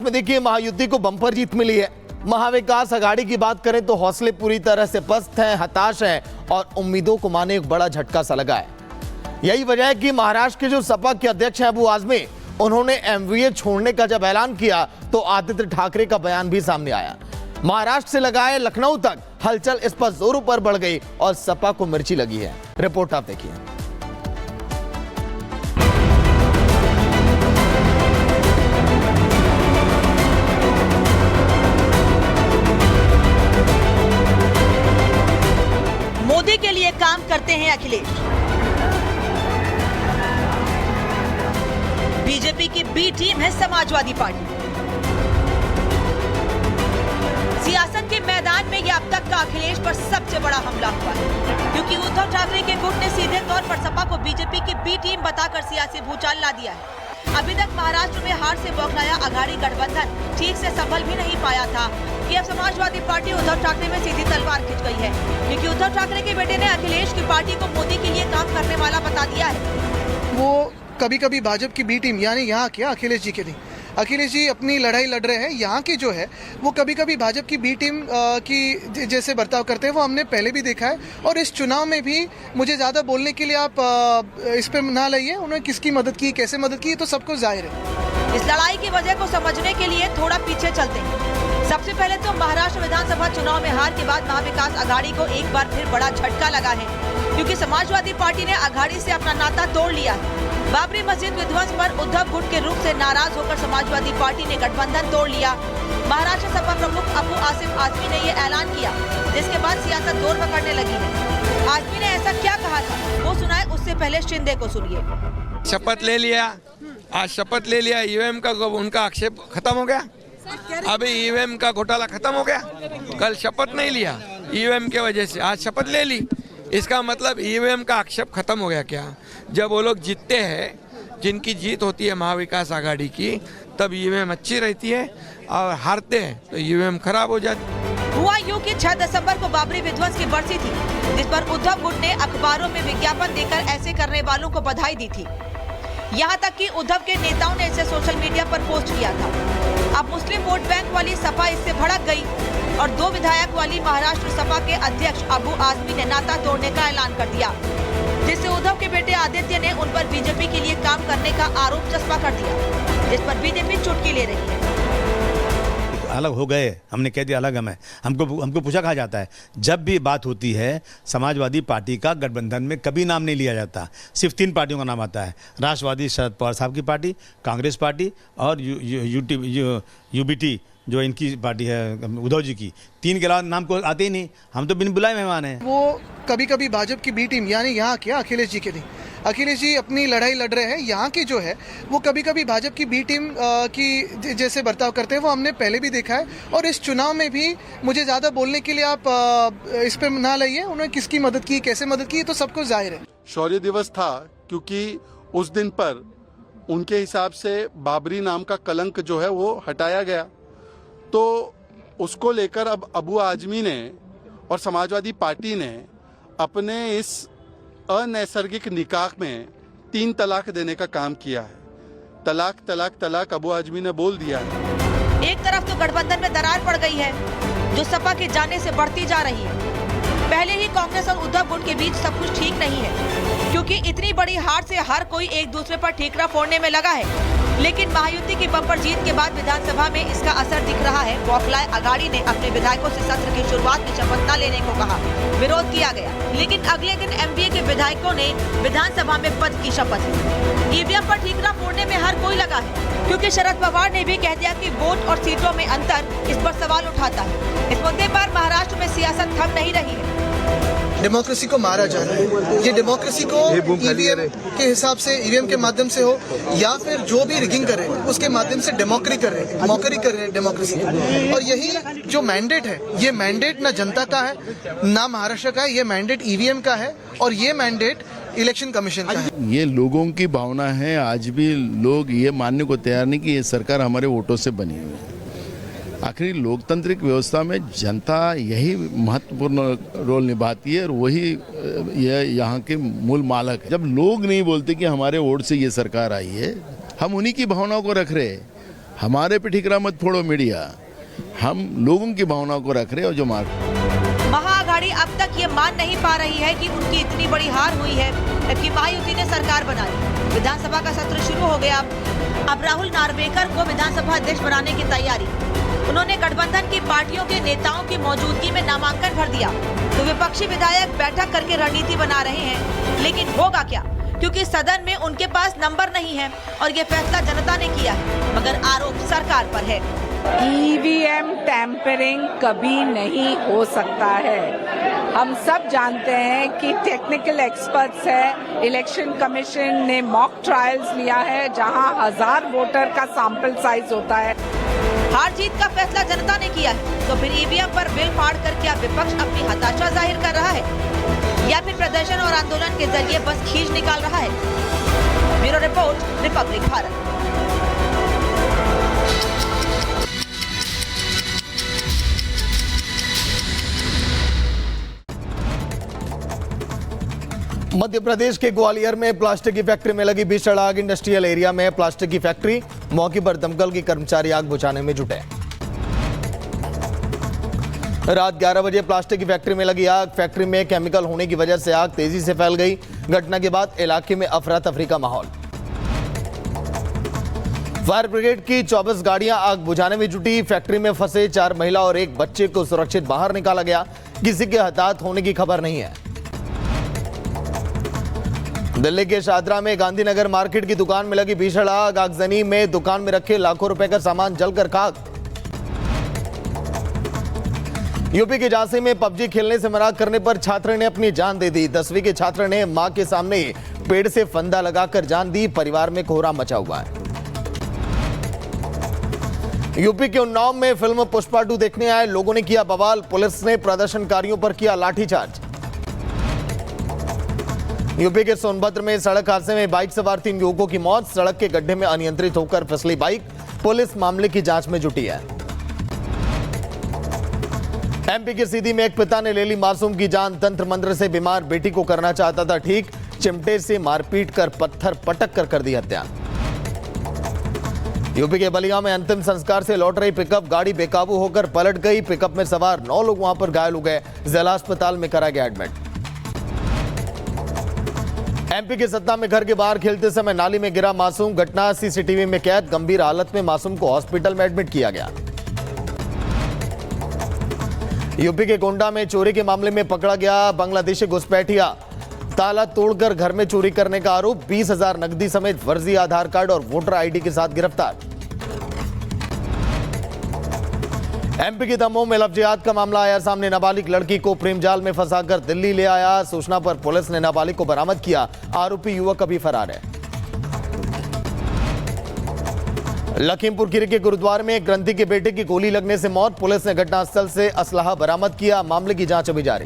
में देखिए महायुति को बम्पर जीत मिली है। महाविकास आघाड़ी की बात करें तो हौसले पूरी तरह से पस्त हैं, हताश हैं और उम्मीदों को माने एक बड़ा झटका सा लगा है। यही वजह है कि महाराष्ट्र के जो सपा के अध्यक्ष हैं अबू आजमी, उन्होंने एमवीए छोड़ने का जब ऐलान किया तो आदित्य ठाकरे का बयान भी सामने आया। महाराष्ट्र से लगाए लखनऊ तक हलचल इस पर जोरों पर बढ़ गई और सपा को मिर्ची लगी है। रिपोर्ट आप देखिए। मोदी के लिए काम करते हैं अखिलेश। बीजेपी की बी टीम है समाजवादी पार्टी। सियासत के मैदान में यह अब तक का अखिलेश पर सबसे बड़ा हमला हुआ है, क्योंकि उद्धव ठाकरे के गुट ने सीधे तौर पर सपा को बीजेपी की बी टीम बताकर सियासी भूचाल ला दिया है। अभी तक महाराष्ट्र में हार से बौखलाया आघाड़ी गठबंधन ठीक से संभल भी नहीं पाया था कि अब समाजवादी पार्टी उद्धव ठाकरे में सीधी तलवार खिंच गई है, क्योंकि उद्धव ठाकरे के बेटे ने अखिलेश की पार्टी को मोदी के लिए काम करने वाला बता दिया है। वो कभी कभी भाजपा की बी टीम यानी यहाँ क्या अखिलेश जी के नहीं, अखिलेश जी अपनी लड़ाई लड़ रहे हैं। यहाँ की जो है वो कभी कभी भाजपा की बी टीम की जैसे बर्ताव करते हैं वो हमने पहले भी देखा है। और इस चुनाव में भी मुझे ज़्यादा बोलने के लिए आप इस पर ना लाइए। उन्होंने किसकी मदद की, कैसे मदद की, तो सबको जाहिर है। इस लड़ाई की वजह को समझने के लिए थोड़ा पीछे चलते हैं। सबसे पहले तो महाराष्ट्र विधानसभा चुनाव में हार के बाद महाविकास आघाड़ी को एक बार फिर बड़ा झटका लगा है, क्योंकि समाजवादी पार्टी ने आघाड़ी से अपना नाता तोड़ लिया है। बाबरी मस्जिद विध्वंस पर उद्धव गुट के रुख से नाराज होकर समाजवादी पार्टी ने गठबंधन तोड़ लिया। महाराष्ट्र सपा प्रमुख अबू आजमी ने ये ऐलान किया, जिसके बाद सियासत जोर पकड़ने लगी है। आजमी ने ऐसा क्या कहा था वो सुनाए, उससे पहले शिंदे को सुनिए। शपथ ले लिया, आज शपथ ले लिया। ईवीएम का उनका आक्षेप खत्म हो गया। अभी ईवीएम का घोटाला खत्म हो गया। कल शपथ नहीं लिया ईवीएम के वजह से, आज शपथ ले ली। इसका मतलब ईवीएम का आक्षेप खत्म हो गया क्या? जब वो लोग जीतते हैं, जिनकी जीत होती है महाविकास आघाड़ी की, तब ईवीएम अच्छी रहती है, और हारते हैं तो ईवीएम खराब हो जाती है। हुआ यूं कि 6 दिसंबर को बाबरी विध्वंस की बरसी थी, जिस पर उद्धव गुट ने अखबारों में विज्ञापन देकर ऐसे करने वालों को बधाई दी थी। यहाँ तक कि उद्धव के नेताओं ने इसे सोशल मीडिया पर पोस्ट किया था। अब मुस्लिम वोट बैंक वाली सपा इससे भड़क गई और 2 विधायक वाली महाराष्ट्र सपा के अध्यक्ष अबू आजमी ने नाता तोड़ने का ऐलान कर दिया, जिससे उद्धव के बेटे आदित्य ने उन पर बीजेपी के लिए काम करने का आरोप चस्पा कर दिया, जिस पर बीजेपी चुटकी ले रही है। अलग हो गए, हमने कह दिया अलग हम है। हमको पूछा कहा जाता है, जब भी बात होती है समाजवादी पार्टी का गठबंधन में कभी नाम नहीं लिया जाता। सिर्फ 3 पार्टियों का नाम आता है, राष्ट्रवादी शरद पवार साहब की पार्टी, कांग्रेस पार्टी और यूबीटी जो इनकी पार्टी है उद्धव जी की। 3 के अलावा नाम को आते ही नहीं। हम तो बिन बुलाए मेहमान हैं। वो कभी कभी भाजपा की बी टीम यानी यहाँ क्या अखिलेश जी के नहीं, अखिलेश जी अपनी लड़ाई लड़ रहे हैं। यहाँ की जो है वो कभी कभी भाजपा की बी टीम की जैसे बर्ताव करते हैं वो हमने पहले भी देखा है। और इस चुनाव में भी मुझे ज़्यादा बोलने के लिए आप इस पर ना लाइए। उन्होंने किसकी मदद की, कैसे मदद की, तो सबको जाहिर है। शौर्य दिवस था, क्योंकि उस दिन पर उनके हिसाब से बाबरी नाम का कलंक जो है वो हटाया गया, तो उसको लेकर अब अबू आजमी ने और समाजवादी पार्टी ने अपने इस अनैसर्गिक निकाह में 3 तलाक देने का काम किया है। तलाक तलाक तलाक अबू आजमी ने बोल दिया है। एक तरफ तो गठबंधन में दरार पड़ गई है, जो सपा के जाने से बढ़ती जा रही है। पहले ही कांग्रेस और उद्धव गुट के बीच सब कुछ ठीक नहीं है, क्योंकि इतनी बड़ी हार से हर कोई एक दूसरे पर ठीकरा फोड़ने में लगा है। लेकिन महायुति की बम्पर जीत के बाद विधानसभा में इसका असर दिख रहा है। बौखलाए आघाड़ी ने अपने विधायकों से सत्र की शुरुआत में शपथ न लेने को कहा, विरोध किया गया, लेकिन अगले दिन एमवीए के विधायकों ने विधानसभा में पद की शपथ ली। ईवीएम पर ठीकरा फोड़ने में हर कोई लगा है, क्योंकि शरद पवार ने भी कह दिया कि वोट और सीटों में अंतर इस पर सवाल उठाता है। इस मुद्दे पर महाराष्ट्र में सियासत थम नहीं रही है। डेमोक्रेसी को मारा जा रहा है। ये डेमोक्रेसी को ईवीएम के हिसाब से, ईवीएम के माध्यम से हो या फिर जो भी रिगिंग कर रहे हैं उसके माध्यम से मौकरी कर रहे हैं डेमोक्रेसी। और यही जो मैंडेट है, ये मैंडेट ना जनता का है ना महाराष्ट्र का है, ये मैंडेट ईवीएम का है और ये मैंडेट इलेक्शन कमीशन का है। ये लोगों की भावना है। आज भी लोग ये मानने को तैयार नहीं कि ये सरकार हमारे वोटों से बनी हुई है। आखिर लोकतांत्रिक व्यवस्था में जनता यही महत्वपूर्ण रोल निभाती है और वही यहाँ के मूल मालक है। जब लोग नहीं बोलते कि हमारे वोट से ये सरकार आई है, हम उन्हीं की भावनाओं को रख रहे हैं। हमारे पे ठिकरा मत फोड़ो मीडिया, हम लोगों की भावनाओं को रख रहे हो जो मार। महाअघाड़ी अब तक ये मान नहीं पा रही है कि उनकी इतनी बड़ी हार हुई है जबकि महायुति ने सरकार बनाई। विधानसभा का सत्र शुरू हो गया। अब राहुल नार्वेकर को विधानसभा अध्यक्ष बनाने की तैयारी। उन्होंने गठबंधन की पार्टियों के नेताओं की मौजूदगी में नामांकन भर दिया तो विपक्षी विधायक बैठक करके रणनीति बना रहे हैं, लेकिन होगा क्या, क्योंकि सदन में उनके पास नंबर नहीं है और ये फैसला जनता ने किया है, मगर आरोप सरकार पर है। ईवीएम टैंपरिंग कभी नहीं हो सकता है। हम सब जानते हैं कि टेक्निकल एक्सपर्ट्स है, इलेक्शन कमीशन ने मॉक ट्रायल्स लिया है जहां 1000 वोटर का सैंपल साइज होता है। हार जीत का फैसला जनता ने किया है तो फिर ईवीएम पर बिल फाड़ कर क्या विपक्ष अपनी हताशा जाहिर कर रहा है या फिर प्रदर्शन और आंदोलन के जरिए बस खींच निकाल रहा है? Bureau report, Republic Bharat. Madhya Pradesh के ग्वालियर में प्लास्टिक की फैक्ट्री में लगी भीषण आग। इंडस्ट्रियल एरिया में प्लास्टिक की फैक्ट्री, मौके पर दमकल के कर्मचारी आग बुझाने में जुटे। रात 11 बजे प्लास्टिक की फैक्ट्री में लगी आग। फैक्ट्री में केमिकल होने की वजह से आग तेजी से फैल गई। घटना के बाद इलाके में अफरा तफरी का माहौल। फायर ब्रिगेड की 24 गाड़ियां आग बुझाने में जुटी। फैक्ट्री में फंसे 4 महिला और 1 बच्चे को सुरक्षित बाहर निकाला गया। किसी के हताहत होने की खबर नहीं है। दिल्ली के शादरा में गांधीनगर मार्केट की दुकान में लगी भीषण आग। आगजनी में दुकान में रखे लाखों रुपए का सामान जलकर खाक। यूपी के झांसी में पबजी खेलने से मना करने पर छात्र ने अपनी जान दे दी। 10वीं के छात्र ने मां के सामने पेड़ से फंदा लगाकर जान दी। परिवार में कोहराम मचा हुआ है। यूपी के उन्नाव में फिल्म पुष्पा 2 देखने आए लोगों ने किया बवाल। पुलिस ने प्रदर्शनकारियों पर किया लाठीचार्ज। यूपी के सोनभद्र में सड़क हादसे में बाइक सवार 3 युवकों की मौत। सड़क के गड्ढे में अनियंत्रित होकर फिसली बाइक। पुलिस मामले की जांच में जुटी है। एमपी के सीधी में एक पिता ने ले ली मासूम की जान। तंत्र मंत्र से बीमार बेटी को करना चाहता था ठीक, चिमटे से मारपीट कर पत्थर पटक कर दी हत्या। यूपी के बलिया में अंतिम संस्कार से लौट रही पिकअप गाड़ी बेकाबू होकर पलट गई। पिकअप में सवार 9 लोग वहां पर घायल हो गए। जिला अस्पताल में करा गया एडमिट। एमपी के सतना में घर के बाहर खेलते समय नाली में गिरा मासूम। घटना सीसीटीवी में कैद। गंभीर हालत में मासूम को हॉस्पिटल में एडमिट किया गया। यूपी के गोंडा में चोरी के मामले में पकड़ा गया बांग्लादेशी घुसपैठिया। ताला तोड़कर घर में चोरी करने का आरोप। 20,000 नकदी समेत फर्जी आधार कार्ड और वोटर आईडी के साथ गिरफ्तार। एमपी के दमोह में लव जिहाद का मामला आया सामने। नाबालिग लड़की को प्रेम जाल में फंसाकर दिल्ली ले आया। सूचना पर पुलिस ने नाबालिग को बरामद किया। आरोपी युवक अभी फरार है। लखीमपुर खीरी के गुरुद्वारे में एक ग्रंथी के बेटे की गोली लगने से मौत। पुलिस ने घटनास्थल से असलाहा बरामद किया। मामले की जांच अभी जारी।